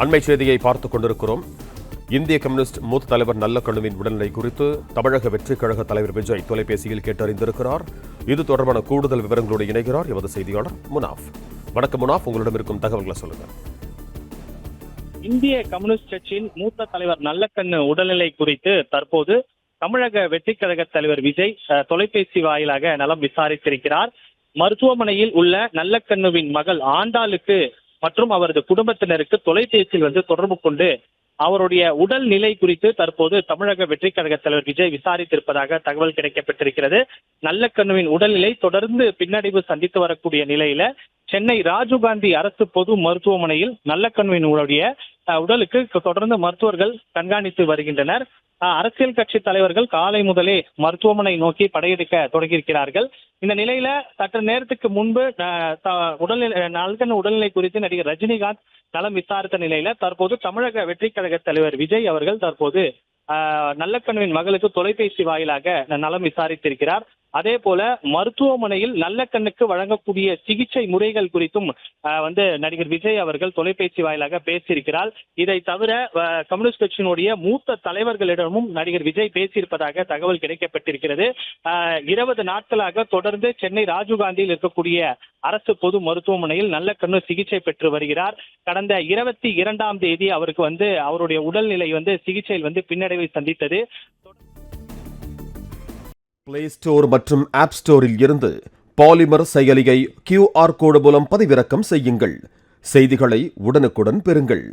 அண்மை செய்தியை பார்த்துக் கொண்டிருக்கிறோம். இந்திய கம்யூனிஸ்ட் மூத்த தலைவர் நல்லக்கண்ணுவின் உடல்நிலை குறித்து தமிழக வெற்றிக் கழக தலைவர் விஜய் தொலைபேசியில் கேட்டறிந்திருக்கிறார். இது தொடர்பான கூடுதல் விவரங்களோடு இணைகிறார் எமது செய்தியாளர் முனாஃப். வணக்கம் முனாஃப், உங்களிடம் இருக்கும் தகவல்களை சொல்லுங்க. இந்திய கம்யூனிஸ்ட் கட்சியின் மூத்த தலைவர் நல்லக்கண்ணு உடல்நிலை குறித்து தற்போது தமிழக வெற்றிக் கழக தலைவர் விஜய் தொலைபேசி வாயிலாக நலம் விசாரித்திருக்கிறார். மருத்துவமனையில் உள்ள நல்லக்கண்ணுவின் மகள் ஆண்டாளுக்கு மற்றும் அவரது குடும்பத்தினருக்கு தொலைபேசியில் தொடர்பு கொண்டு அவருடைய உடல் நிலை குறித்து தற்போது தமிழக வெற்றிக் கழக தலைவர் விஜய் விசாரித்திருப்பதாக தகவல் கிடைக்கப்பட்டிருக்கிறது. நல்லக்கண்ணுவின் உடல்நிலை தொடர்ந்து பின்னடைவு சந்தித்து வரக்கூடிய நிலையில சென்னை ராஜீவ்காந்தி அரசு பொது மருத்துவமனையில் நல்லக்கண்ணுவின் உடலுக்கு தொடர்ந்து மருத்துவர்கள் கண்காணித்து வருகின்றனர். அரசியல் கட்சி தலைவர்கள் காலை முதலே மருத்துவமனை நோக்கி படையெடுக்க தொடங்கியிருக்கிறார்கள். இந்த நிலையில சற்று நேரத்துக்கு முன்பு நல்லக்கண்ணு உடல்நிலை குறித்து நடிகர் ரஜினிகாந்த் நலம் விசாரித்த நிலையில தற்போது தமிழக வெற்றிக் கழக தலைவர் விஜய் அவர்கள் தற்போது நல்லக்கண்ணுவின் மகளுக்கு தொலைபேசி வாயிலாக நலம் விசாரித்திருக்கிறார். அதே போல மருத்துவமனையில் நல்லக்கண்ணுக்கு வழங்கக்கூடிய சிகிச்சை முறைகள் குறித்தும் நடிகர் விஜய் அவர்கள் தொலைபேசி வாயிலாக பேசியிருக்கிறார். இதை தவிர கம்யூனிஸ்ட் கட்சியினுடைய மூத்த தலைவர்களிடமும் நடிகர் விஜய் பேசியிருப்பதாக தகவல் கிடைக்கப்பட்டிருக்கிறது. 20 நாட்களாக தொடர்ந்து சென்னை ராஜீவ்காந்தியில் இருக்கக்கூடிய அரசு பொது மருத்துவமனையில் நல்லக்கண்ணு சிகிச்சை பெற்று வருகிறார். கடந்த 22ஆம் தேதி அவருக்கு அவருடைய உடல்நிலை சிகிச்சையில் பின்னடைவை சந்தித்தது. பிளே ஸ்டோர் மற்றும் ஆப் ஸ்டோரில் இருந்து பாலிமர் செயலியை QR கோடு மூலம் பதிவிறக்கம் செய்யுங்கள். செய்திகளை உடனுக்குடன் பெறுங்கள்.